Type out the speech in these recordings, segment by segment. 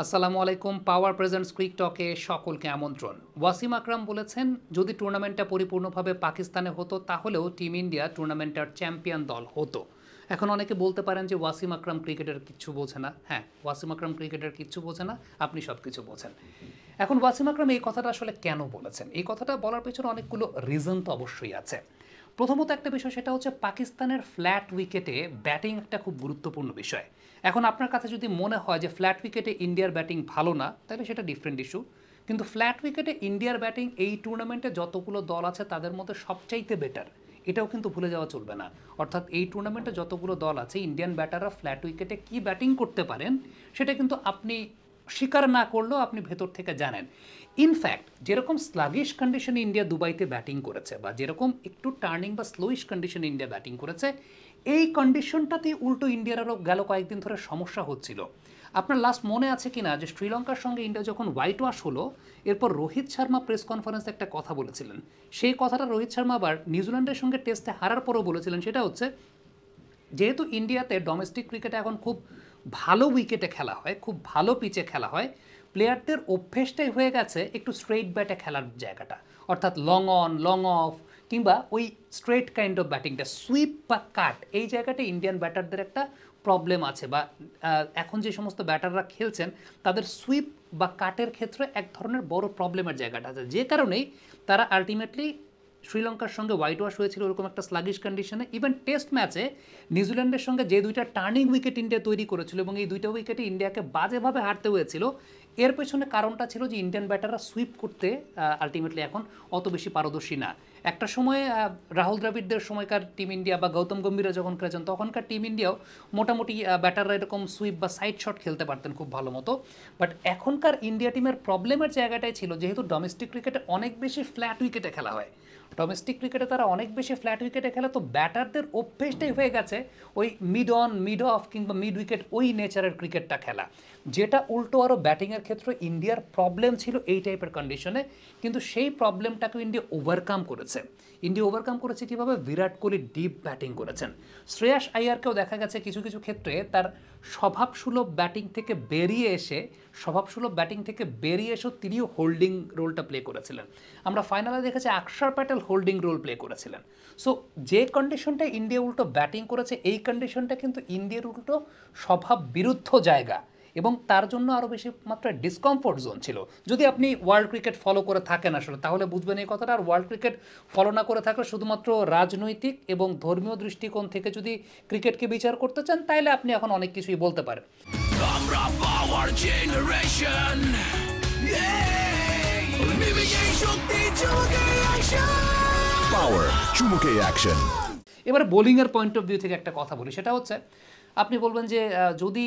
আসসালামু আলাইকুম। পাওয়ার প্রেজেন্টস ক্রিক টকে সকলকে আমন্ত্রণ। ওয়াসিম আকরাম বলেছেন, যদি টুর্নামেন্টটা পরিপূর্ণভাবে পাকিস্তানে হতো তাহলেও টিম ইন্ডিয়া টুর্নামেন্টের চ্যাম্পিয়ন দল হতো। এখন অনেকে বলতে পারেন যে ওয়াসিম আকরাম ক্রিকেটের কিচ্ছু বোঝে না। হ্যাঁ, ওয়াসিম আকরাম ক্রিকেটের কিচ্ছু বোঝে না, আপনি সব কিছু বোঝেন। এখন ওয়াসিম আকরাম এই কথাটা আসলে কেন বলেছেন? এই কথাটা বলার পেছনে অনেকগুলো রিজন তো অবশ্যই আছে। প্রথমত একটা বিষয়, সেটা হচ্ছে পাকিস্তানের ফ্ল্যাট উইকেটে ব্যাটিং একটা খুব গুরুত্বপূর্ণ বিষয়। এখন আপনার কাছে যদি মনে হয় যে ফ্ল্যাট উইকেটে ইন্ডিয়ার ব্যাটিং ভালো না, তাহলে সেটা ডিফারেন্ট ইস্যু। কিন্তু ফ্ল্যাট উইকেটে ইন্ডিয়ার ব্যাটিং এই টুর্নামেন্টে যতগুলো দল আছে তাদের মধ্যে সবচাইতে বেটার, এটাও কিন্তু ভুলে যাওয়া চলবে না। অর্থাৎ এই টুর্নামেন্টে যতগুলো দল আছে, ইন্ডিয়ান ব্যাটাররা ফ্ল্যাট উইকেটে কী ব্যাটিং করতে পারেন সেটা কিন্তু আপনি স্বীকার না করলেও আপনি ভেতর থেকে জানেন। ইনফ্যাক্ট যেরকম স্লাগিশ কন্ডিশনে ইন্ডিয়া দুবাইতে ব্যাটিং করেছে, বা যেরকম একটু টার্নিং বা স্লোইশ কন্ডিশনে ইন্ডিয়া ব্যাটিং করেছে, এই কন্ডিশনটাতেই উল্টো ইন্ডিয়ার আরও গেল কয়েকদিন ধরে সমস্যা হচ্ছিল। আপনার লাস্ট মনে আছে কিনা যে শ্রীলঙ্কার সঙ্গে ইন্ডিয়া যখন হোয়াইট ওয়াশ হলো, এরপর রোহিত শর্মা প্রেস কনফারেন্সে একটা কথা বলেছিলেন। সেই কথাটা রোহিত শর্মা আবার নিউজিল্যান্ডের সঙ্গে টেস্টে হারার পরও বলেছিলেন। সেটা হচ্ছে, যেহেতু ইন্ডিয়াতে ডোমেস্টিক ক্রিকেটে এখন খুব ভালো উইকেটে খেলা হয়, খুব ভালো পিচে খেলা হয়, প্লেয়ারদের অভ্যেসটাই হয়ে গেছে একটু স্ট্রেইট ব্যাটে খেলার জায়গাটা, অর্থাৎ লং অন লং অফ কিংবা ওই স্ট্রেট কাইন্ড অফ ব্যাটিংটা, সুইপ বা কাট, এই জায়গাটা ইন্ডিয়ান ব্যাটারদের একটা প্রবলেম আছে। বা এখন যে সমস্ত ব্যাটাররা খেলছেন তাদের সুইপ বা কাটের ক্ষেত্রে এক ধরনের বড় প্রবলেমের জায়গাটা আছে, যে কারণেই তারা আলটিমেটলি শ্রীলঙ্কার সঙ্গে হোয়াইট ওয়াশ হয়েছিল ওরকম একটা স্লাগিশ কন্ডিশনে। ইভেন টেস্ট ম্যাচে নিউজিল্যান্ডের সঙ্গে যে দুইটা টার্নিং উইকেট ইন্ডিয়া তৈরি করেছিল এবং এই দুইটা উইকেটে ইন্ডিয়াকে বাজেভাবে হারতে হয়েছিল, এর পেছনে কারণটা ছিল যে ইন্ডিয়ান ব্যাটাররা সুইপ করতে আলটিমেটলি এখন অত বেশি পারদর্শী না। একটা সময় রাহুল দ্রাবিড়দের সময়কার টিম ইন্ডিয়া বা গৌতম গম্ভীরা যখন খেলেছেন, তখনকার টিম ইন্ডিয়াও মোটামুটি ব্যাটাররা এরকম সুইপ বা সাইড শট খেলতে পারতেন খুব ভালো মতো। বাট এখনকার ইন্ডিয়া টিমের প্রবলেমের জায়গাটাই ছিল, যেহেতু ডোমেস্টিক ক্রিকেটে অনেক বেশি ফ্ল্যাট উইকেটে খেলা হয়, ডোমেস্টিক ক্রিকেটে তারা অনেক বেশি ফ্ল্যাট উইকেটে খেলে, তো ব্যাটারদের অভ্যেসটাই হয়ে গেছে ওই মিড অন মিড অফ কিংবা মিড উইকেট ওই নেচারের ক্রিকেটটা খেলা, যেটা উল্টো আরও ব্যাটিংয়ের ক্ষেত্রে ইন্ডিয়ার প্রবলেম ছিল এই টাইপের কন্ডিশনে। কিন্তু সেই প্রবলেমটাকে ইন্ডিয়া ওভারকাম করেছে। ইন্ডিয়া ওভারকাম করেছে কীভাবে? বিরাট কোহলি ডিপ ব্যাটিং করেছেন। শ্রেয়াস আইয়ারকেও দেখা গেছে কিছু কিছু ক্ষেত্রে তার স্বভাবসুলভ ব্যাটিং থেকে বেরিয়ে এসেও তিনিও হোল্ডিং রোলটা প্লে করেছিলেন। আমরা ফাইনালে দেখেছি অক্ষর প্যাটেল হোল্ডিং রোল প্লে করেছিলেন। সো যে কন্ডিশনটা ইন্ডিয়া উল্টো ব্যাটিং করেছে, এই কন্ডিশনটা কিন্তু ইন্ডিয়ার উল্টো স্বভাব বিরুদ্ধ জায়গা, এবং তার জন্য আরও বেশি মাত্রায় ডিসকমফোর্ট জোন ছিল। যদি আপনি ওয়ার্ল্ড ক্রিকেট ফলো করে থাকেন আসলে, তাহলে বুঝবেন এই কথাটা। আর ওয়ার্ল্ড ক্রিকেট ফলো না করে থাকলে শুধুমাত্র রাজনৈতিক এবং ধর্মীয় দৃষ্টিকোণ থেকে যদি ক্রিকেটকে বিচার করতে চান, তাহলে আপনি এখন অনেক কিছুই বলতে পারেন। আমরা পাওয়ার জেনারেশন, পাওয়ার চুমুকে অ্যাকশন। এবার বোলিংয়ের পয়েন্ট অফ ভিউ থেকে একটা কথা বলি, সেটা হচ্ছে, আপনি বলবেন যে যদি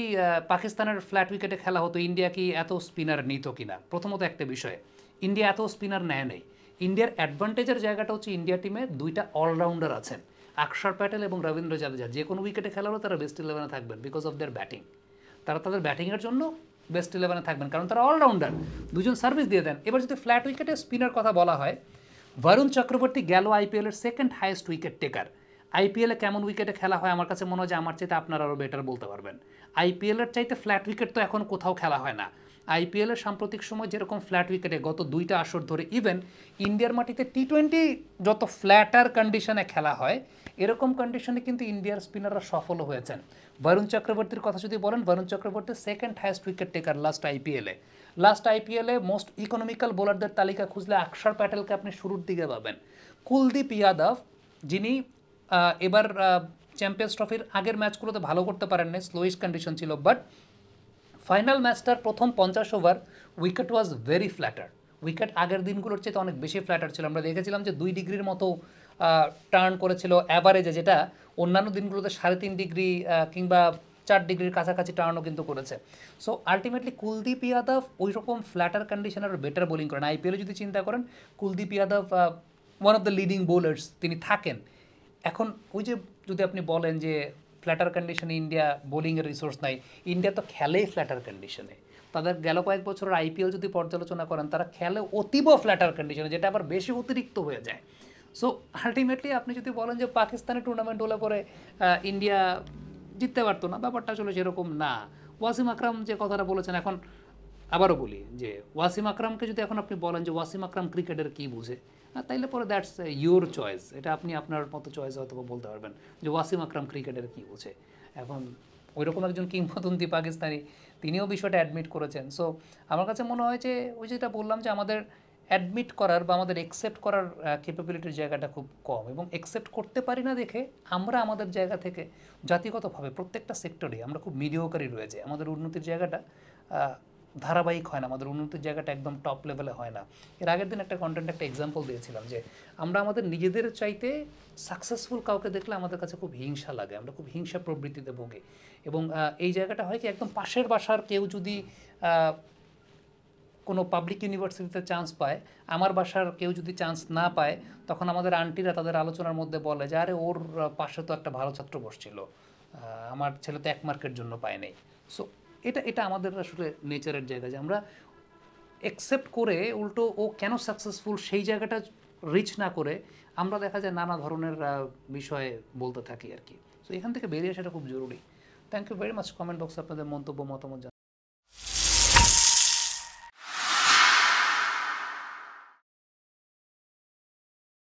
পাকিস্তানের ফ্ল্যাট উইকেটে খেলা হতো, ইন্ডিয়া কি এত স্পিনার নিত কিনা? প্রথমত একটা বিষয়ে, ইন্ডিয়া এত স্পিনার নেই। ইন্ডিয়ার অ্যাডভান্টেজের জায়গাটা হচ্ছে ইন্ডিয়া টিমে দুইটা অলরাউন্ডার আছেন, অক্ষর প্যাটেল এবং রবীন্দ্র জাদেজা। যে কোনো উইকেটে খেলা হলে তারা বেস্ট ইলেভেনে থাকবেন বিকজ অফ দেয়ার ব্যাটিং। তারা তাদের ব্যাটিংয়ের জন্য বেস্ট ইলেভেনে থাকবেন, কারণ তারা অলরাউন্ডার, দুজন সার্ভিস দিয়ে দেন। এবার যদি ফ্ল্যাট উইকেটে স্পিনার কথা বলা হয়, বরুণ চক্রবর্তী গেল আইপিএলের সেকেন্ড হাইয়েস্ট উইকেট টেকার। আইপিএলে কেমন উইকেটে খেলা হয় আমার কাছে মনে হয় যে আমার চাইতে আপনারা আরও বেটার বলতে পারবেন। আইপিএলের চাইতে ফ্ল্যাট উইকেট তো এখন কোথাও খেলা হয় না। আইপিএলের সাম্প্রতিক সময় যেরকম ফ্ল্যাট উইকেটে গত দুইটা আসর ধরে, ইভেন ইন্ডিয়ার মাটিতে টি-20 যত ফ্ল্যাটার কন্ডিশনে খেলা হয়, এরকম কন্ডিশনে কিন্তু ইন্ডিয়ার স্পিনাররা সফলও হয়েছেন। বরুণ চক্রবর্তীর কথা যদি বলেন, Varun Chakravarthy second highest wicket taker last আইপিএলে মোস্ট ইকোনমিক্যাল বোলারদের তালিকা খুঁজলে অক্ষর প্যাটেলকে আপনি শুরুর দিকে পাবেন। কুলদীপ যাদব, যিনি এবার চ্যাম্পিয়ন্স ট্রফির আগের ম্যাচগুলোতে ভালো করতে পারেননি, স্লোইশ কন্ডিশন ছিল, বাট ফাইনাল ম্যাচটার প্রথম 50 over wicket was very platter. Wicket আগের দিনগুলোর চেয়ে অনেক বেশি ফ্ল্যাটার ছিল। আমরা দেখেছিলাম যে 2 ডিগ্রির মতো টার্ন করেছিল অ্যাভারেজে, যেটা অন্যান্য দিনগুলোতে 3.5 ডিগ্রি কিংবা 4 ডিগ্রির কাছাকাছি টার্নও কিন্তু করেছে। সো আলটিমেটলি কুলদীপ যাদব ওই রকম ফ্ল্যাটার কন্ডিশনের বেটার বোলিং করেন। আইপিএলে যদি চিন্তা করেন, Kuldeep Yadav one of the leading bowlers তিনি থাকেন। এখন ওই যে যদি আপনি বলেন যে ফ্ল্যাটার কন্ডিশনে ইন্ডিয়া বোলিংয়ের রিসোর্স নাই, ইন্ডিয়া তো খেলেই ফ্ল্যাটার কন্ডিশনে। তাদের গেল কয়েক বছরের আইপিএল যদি পর্যালোচনা করেন, তারা খেলে অতীব ফ্ল্যাটার কন্ডিশনে, যেটা আবার বেশি অতিরিক্ত হয়ে যায়। সো আলটিমেটলি আপনি যদি বলেন যে পাকিস্তানে টুর্নামেন্ট হলে পরে ইন্ডিয়া জিততে পারতো না, ব্যাপারটা আসলে সেরকম না। ওয়াসিম আকরাম যে কথাটা বলেছেন, এখন আবারও বলি যে ওয়াসিম আকরামকে যদি এখন আপনি বলেন যে ওয়াসিম আকরাম ক্রিকেটের কী বুঝে, তাইলে পরে দ্যাটস ইউর চয়েস, এটা আপনি আপনার মতো চয়েস হয়তো বলতে পারবেন যে ওয়াসিম আকরাম ক্রিকেটের কী বুঝে। এখন ওইরকম একজন কিংবদন্তি পাকিস্তানি, তিনিও বিষয়টা অ্যাডমিট করেছেন। সো আমার কাছে মনে হয় যে ওই যেটা বললাম যে আমাদের অ্যাডমিট করার বা আমাদের অ্যাকসেপ্ট করার ক্যাপাবিলিটির জায়গাটা খুব কম, এবং অ্যাকসেপ্ট করতে পারি না দেখে আমরা আমাদের জায়গা থেকে জাতিগতভাবে প্রত্যেকটা সেক্টরে আমরা খুব মিডিওকারি রয়েছে, আমাদের উন্নতির জায়গাটা ধারাবাহিক হয় না, আমাদের উন্নতির জায়গাটা একদম টপ লেভেলে হয় না। এর আগের দিন একটা কন্টেন্ট একটা এক্সাম্পল দিয়েছিলাম যে আমরা আমাদের নিজেদের চাইতে সাকসেসফুল কাউকে দেখলে আমাদের কাছে খুব হিংসা লাগে, আমরা খুব হিংসা প্রবৃত্তিতে ভোগে। এবং এই জায়গাটা হয় কি, একদম পাশের বাসার কেউ যদি কোনো পাবলিক ইউনিভার্সিটিতে চান্স পায়, আমার বাসার কেউ যদি চান্স না পায়, তখন আমাদের আন্টিরা তাদের আলোচনার মধ্যে বলে যে আরে ওর পাশে তো একটা ভালো ছাত্র বসছিল, আমার ছেলে তো 1 মার্কের জন্য পায় নাই। সো এটা আমাদের আসলে নেচারের জায়গা যে আমরা অ্যাকসেপ্ট করে উল্টো ও কেন সাকসেসফুল সেই জায়গাটা রিচ না করে আমরা দেখা যায় নানা ধরনের বিষয়ে বলতে থাকি আর কি। সো এখান থেকে বেরিয়ে আসাটা খুব জরুরি। Thank you very much. Comment বক্সে আপনাদের মন্তব্য মতামত